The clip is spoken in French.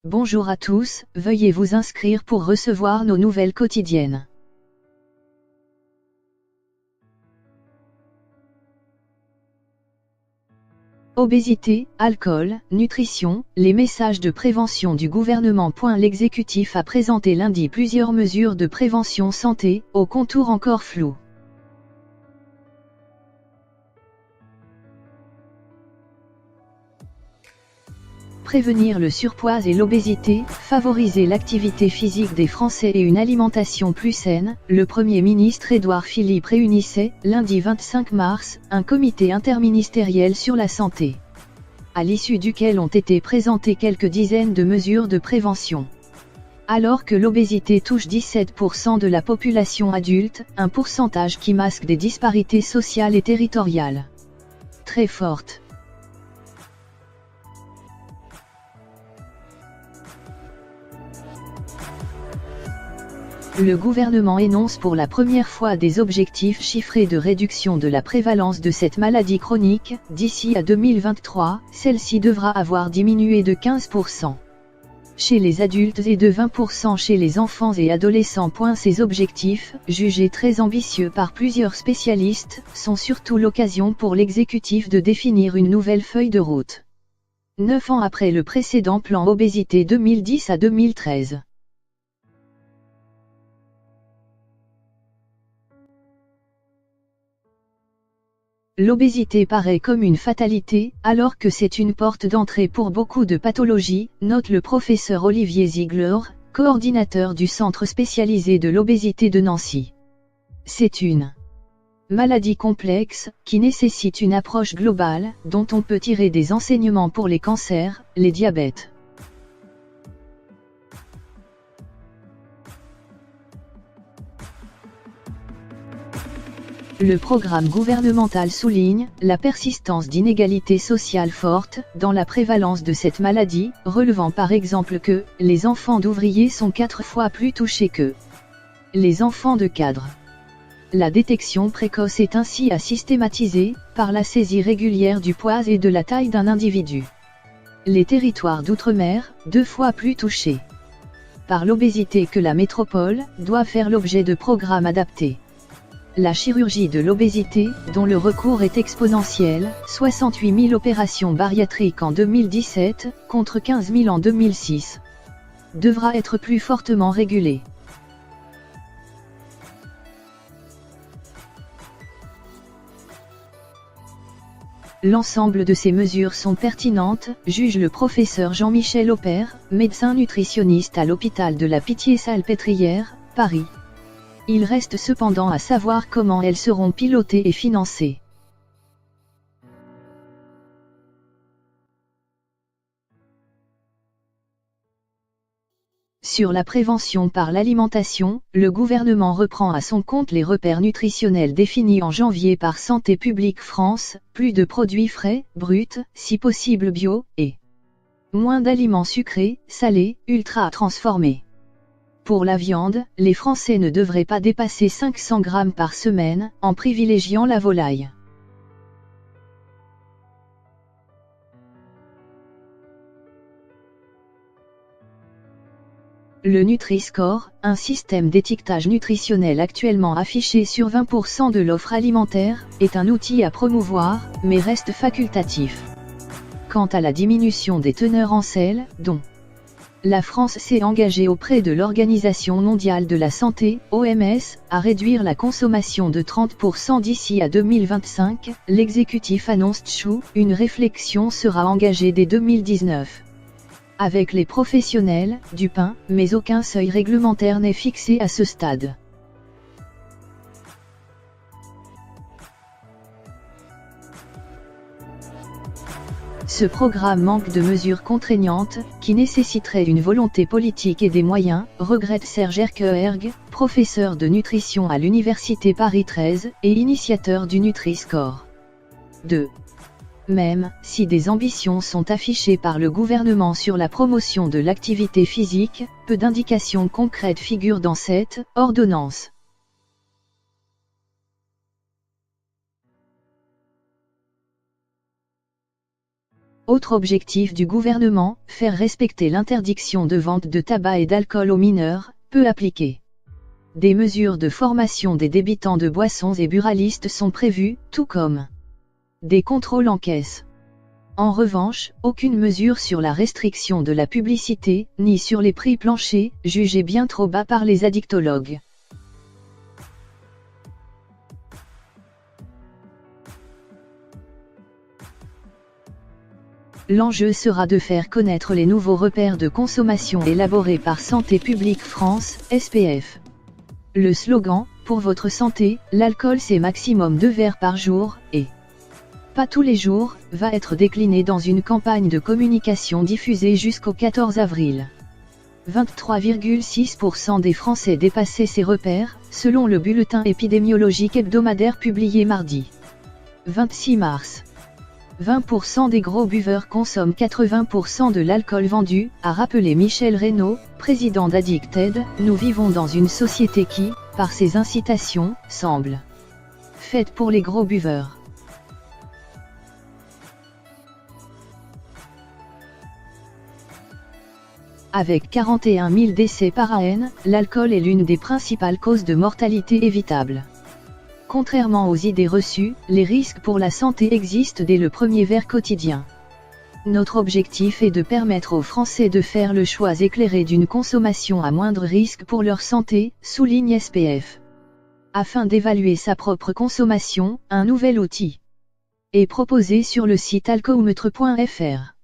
Bonjour à tous, veuillez vous inscrire pour recevoir nos nouvelles quotidiennes. Obésité, alcool, nutrition, les messages de prévention du gouvernement. L'exécutif a présenté lundi plusieurs mesures de prévention santé, aux contours encore flous. Prévenir le surpoids et l'obésité, favoriser l'activité physique des Français et une alimentation plus saine, le Premier ministre Édouard Philippe réunissait, lundi 25 mars, un comité interministériel sur la santé, à l'issue duquel ont été présentées quelques dizaines de mesures de prévention. Alors que l'obésité touche 17% de la population adulte, un pourcentage qui masque des disparités sociales et territoriales très fortes. Le gouvernement énonce pour la première fois des objectifs chiffrés de réduction de la prévalence de cette maladie chronique. D'ici à 2023, celle-ci devra avoir diminué de 15% chez les adultes et de 20% chez les enfants et adolescents. Ces objectifs, jugés très ambitieux par plusieurs spécialistes, sont surtout l'occasion pour l'exécutif de définir une nouvelle feuille de route. 9 ans après le précédent plan obésité 2010 à 2013. L'obésité paraît comme une fatalité, alors que c'est une porte d'entrée pour beaucoup de pathologies, note le professeur Olivier Ziegler, coordinateur du centre spécialisé de l'obésité de Nancy. C'est une maladie complexe, qui nécessite une approche globale, dont on peut tirer des enseignements pour les cancers, les diabètes. Le programme gouvernemental souligne la persistance d'inégalités sociales fortes dans la prévalence de cette maladie, relevant par exemple que les enfants d'ouvriers sont 4 fois plus touchés que les enfants de cadres. La détection précoce est ainsi à systématiser par la saisie régulière du poids et de la taille d'un individu. Les territoires d'outre-mer, 2 fois plus touchés par l'obésité que la métropole, doivent faire l'objet de programmes adaptés. La chirurgie de l'obésité, dont le recours est exponentiel, 68 000 opérations bariatriques en 2017, contre 15 000 en 2006, devra être plus fortement régulée. L'ensemble de ces mesures sont pertinentes, juge le professeur Jean-Michel Aupert, médecin nutritionniste à l'hôpital de la Pitié-Salpêtrière, Paris. Il reste cependant à savoir comment elles seront pilotées et financées. Sur la prévention par l'alimentation, le gouvernement reprend à son compte les repères nutritionnels définis en janvier par Santé publique France, plus de produits frais, bruts, si possible bio, et moins d'aliments sucrés, salés, ultra transformés. Pour la viande, les Français ne devraient pas dépasser 500 grammes par semaine, en privilégiant la volaille. Le Nutri-Score, un système d'étiquetage nutritionnel actuellement affiché sur 20% de l'offre alimentaire, est un outil à promouvoir, mais reste facultatif. Quant à la diminution des teneurs en sel, dont la France s'est engagée auprès de l'Organisation mondiale de la santé, OMS, à réduire la consommation de 30% d'ici à 2025, l'exécutif annonce une réflexion sera engagée dès 2019. Avec les professionnels du pain, mais aucun seuil réglementaire n'est fixé à ce stade. Ce programme manque de mesures contraignantes, qui nécessiteraient une volonté politique et des moyens, regrette Serge Erkeerg, professeur de nutrition à l'Université Paris 13, et initiateur du Nutri-Score. 2. Même si des ambitions sont affichées par le gouvernement sur la promotion de l'activité physique, peu d'indications concrètes figurent dans cette ordonnance. Autre objectif du gouvernement, faire respecter l'interdiction de vente de tabac et d'alcool aux mineurs, peu appliquée. Des mesures de formation des débitants de boissons et buralistes sont prévues, tout comme des contrôles en caisse. En revanche, aucune mesure sur la restriction de la publicité, ni sur les prix planchers, jugés bien trop bas par les addictologues. L'enjeu sera de faire connaître les nouveaux repères de consommation élaborés par Santé publique France, SPF. Le slogan, pour votre santé, l'alcool c'est maximum 2 verres par jour, et pas tous les jours, va être décliné dans une campagne de communication diffusée jusqu'au 14 avril. 23,6% des Français dépassaient ces repères, selon le bulletin épidémiologique hebdomadaire publié mardi 26 mars. 20% des gros buveurs consomment 80% de l'alcool vendu, a rappelé Michel Reynaud, président d'Addicted. Nous vivons dans une société qui, par ses incitations, semble faite pour les gros buveurs. Avec 41 000 décès par an, l'alcool est l'une des principales causes de mortalité évitable. Contrairement aux idées reçues, les risques pour la santé existent dès le premier verre quotidien. Notre objectif est de permettre aux Français de faire le choix éclairé d'une consommation à moindre risque pour leur santé, souligne SPF. Afin d'évaluer sa propre consommation, un nouvel outil est proposé sur le site alcoometre.fr.